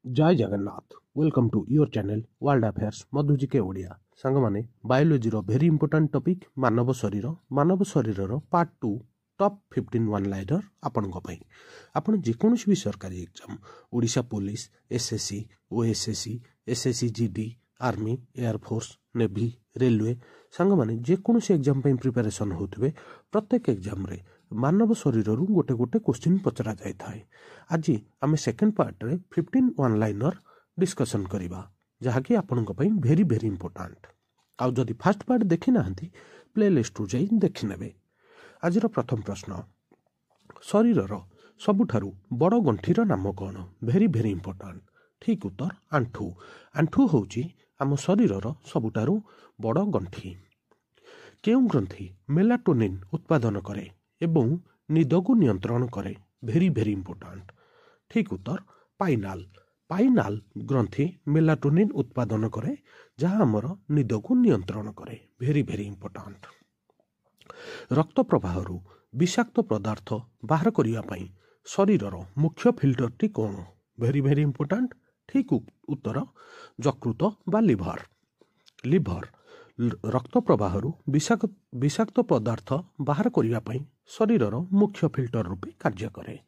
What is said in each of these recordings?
जय Jagannath welcome to your channel world affairs Madhuji के Odia song माने बायोलॉजी रो वेरी इंपोर्टेंट टॉपिक मानव शरीर पार्ट 2 टॉप 15 वन लाइनर आपण को पई आपण जे कोनोसी भी सरकारी exam Odisha police SSC OSSC SSC GD army air force navy railway सांग माने जे कोनोसी एग्जाम पई प्रिपरेशन होतबे प्रत्येक एग्जाम रे मानव शरीर गोटे गोटे क्वेश्चन पचरा जाय थाए। आज आम सेकेंड पार्ट रे 15 वन लाइनर डिस्कशन करिबा जहाँकि आपनको पई वेरी वेरी इंपोर्टेंट। आउ जदि फास्ट पार्ट देखि नाहंती प्ले लिस्ट रु जाई देखि नेबे। आजिर प्रथम प्रश्न शरीरर सबुठारु बड़ गंठीर नाम कौन? Very very important. ठीक उत्तर आंठू। आंठू होउची आम शरीरर सबुठारु बड़ गंठी। केउ ग्रंथि मेलाटोनिन उत्पादन करे एवं निद को नियंत्रण करे? Very very important. ठीक उत्तर पाइनाल। पाइनाल ग्रंथि मेलाटोनिन उत्पादन करे जहाँ आमर निद को नियंत्रण करे। Very very important. रक्त प्रवाहरु विषाक्त पदार्थ बाहर करिया पई शरीरर मुख्य फिल्टर टी कौन? Very very important. ठीक उत्तर यकृत बा लिभर। लिभर रक्त प्रवाहरु विषाक्त पदार्थ बाहर करिया पई शरीरर मुख्य फिल्टर रूपे कार्य करे।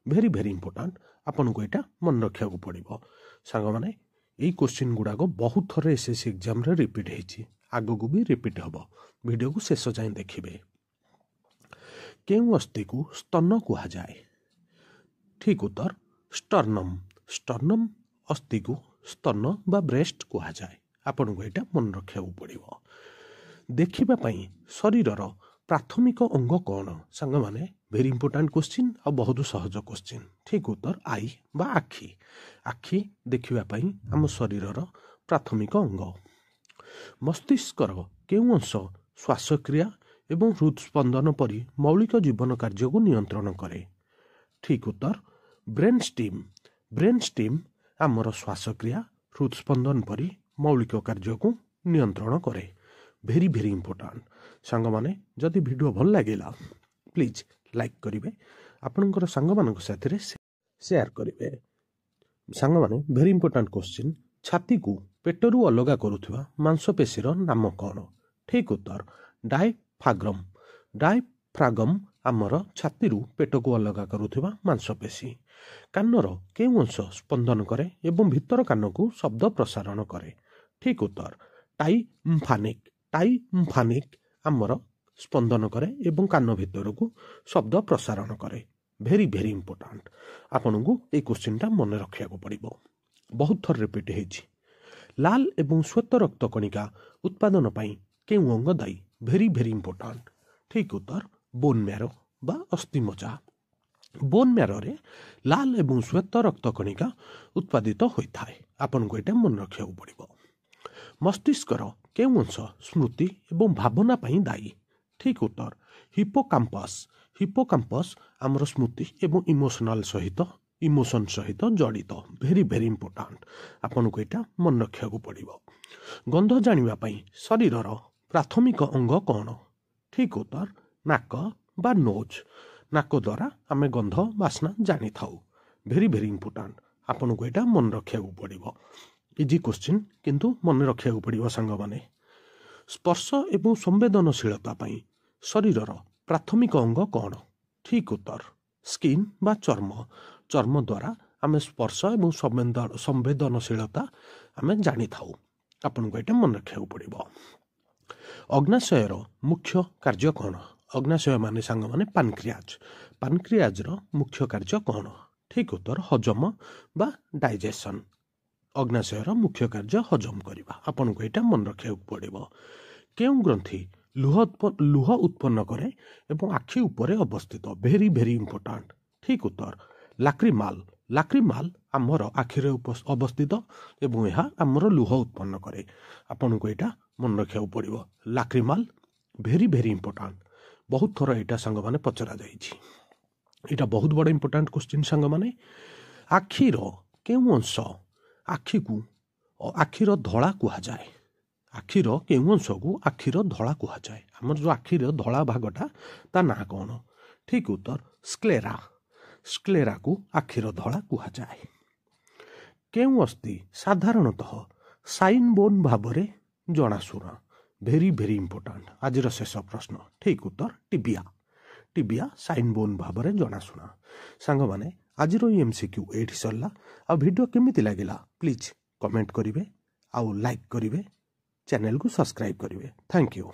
Very very important. आपन को एटा मन रखिया को पड़िबो। सांग माने एई क्वेश्चन गुडा को बहुत थर एसएससी एग्जाम रे रिपीट हेछि, आगो को भी रिपीट हबो। वीडियो को शेष जाय देखिबे। केउ अस्थि को स्तन कुहा जाय? ठीक उत्तर स्टर्नम। स्टर्नम अस्थि को स्तन बा ब्रेस्ट कुहा जाय। आपन को एटा मन रखिया को पड़िबो। देखिबा पई शरीरर प्राथमिक अंग कौन? सांग माने वेरी इंपोर्टेंट क्वेश्चन और बहुत सहज क्वेश्चन। ठीक उत्तर आई बा आखि। आखि देखिबा पई हम शरीरर प्राथमिक अंग। मस्तिष्कर केउ अंश श्वासक्रिया एवं हृदस्पंदन परी मौलिक जीवन कार्य को नियंत्रण करे? ठीक उत्तर ब्रेन स्टीम। ब्रेन स्टीम आमर श्वासक्रिया हृदस्पंदन परी मौलिक कार्य को नियंत्रण करे। Very very important. सांग माने जदि वीडियो भल लागिला प्लीज लाइक करिवे, आपनकर सांग मानक साथरे शेयर करिवे। सांग माने वेरी इंपोर्टेंट क्वेश्चन छाती को पेटरू अलगा करुथुवा मांसपेशीर नाम कौन? ठीक उत्तर डायफ्रागम। डायफ्रागम आमर छाती रु पेट को अलगा करुथुवा मांसपेशी। कानर केउ अंश स्पंदन करे एवं भीतर कान को शब्द प्रसारण करे? ठीक उत्तर टाइम्फानिक। टाइम्फानिक आमर स्पंदन करे एवं कान भीतर को शब्द प्रसारण करे। Very very important. आपन को ए क्वेश्चन टा मन रखिया को पड़िबो। बहुत थर रिपीट हेछि। लाल एवं श्वेत रक्त कणिका उत्पादन पई केउ अंग दायी? Very very important. ठीक उत्तर बोन मैरो बा अस्थि मज्जा। बोन मैरो रे लाल एवं श्वेत रक्त कणिका उत्पादित होइथाय। आपन को एटा मन रखिया को पड़िबो। मस्तिष्कर केउ अंश स्मृति एवं भावना पई दायी? ठीक उत्तर हिप्पोकाम्पस। हिप्पोकाम्पस आमर स्मृति एवं इमोशन सहित जड़ित। Very very important. आपन को एटा मन रखिया को पड़िबो। गंध जानिबा पई शरीरर प्राथमिक अंग कौन? ठीक उत्तर नाक बा नोज। नाक द्वारा आमे गंध बास्ना जानी थाउ। Very very important. आपन को एटा मन रखिया को पड़िबो। इजी क्वेश्चन किंतु मन रखिया को पड़िबो सांग माने। स्पर्श एवं संवेदनशीलता पई शरीरर प्राथमिक अंग कौन? ठीक उत्तर स्किन बा चर्म। चर्म द्वारा आमे स्पर्श एवं संवेदनशीलता आमे जानी थाउ। आपन को एटा मन रखिया को पड़िबो। अग्नाशयर मुख्य कार्य कौन? अग्नाशय माने सांग माने पानक्रियाज। पानक्रियाज रो मुख्य कार्य कौन? ठीक उत्तर हजम बा डाइजेशन। अग्नाशयर मुख्य कार्य हजम करिबा। आपन को एटा मन रखिया को पड़िबो। केउ ग्रंथि लुह उत्पन्न करे एवं आखि उपरे अवस्थित? Very very important. ठीक उत्तर लाक्रिमाल। लाक्रिमाल आमर आखिरे अवस्थित एवं यह आमर लुह उत्पन्न करे। आपन को एटा मन रखिया को पड़िबो। लाक्रिमाल वेरी वेरी इंपोर्टेंट। बहुत थर एटा संग माने पचरा जाइछि। एटा बहुत बड़ इंपोर्टेंट क्वेश्चन संग माने। आखिर केउ अंश आखि को आखिर धड़ा कुहा जाए? आखिर केउ अंश को आखिर धड़ा कुहा जाए? हमर जो आखिर धड़ा भागटा ता ना कौन? ठीक उत्तर स्क्लेरा। स्क्लेरा को आखिर धड़ा कुहा जाए। केउं अस्थि साधारणतः साइन बोन भाव जनाशुना भेरी भेरी इंपोर्टाट आज शेष प्रश्न ठीक उत्तर टिबिया टिबिया साइन बोन भाव जनाशुना सांग माने आज एमसीक्यू एठी सरला आ वीडियो केमिति लागिला प्लीज कमेंट करिवे आ लाइक करिवे चैनल को सब्सक्राइब करिवे थैंक यू।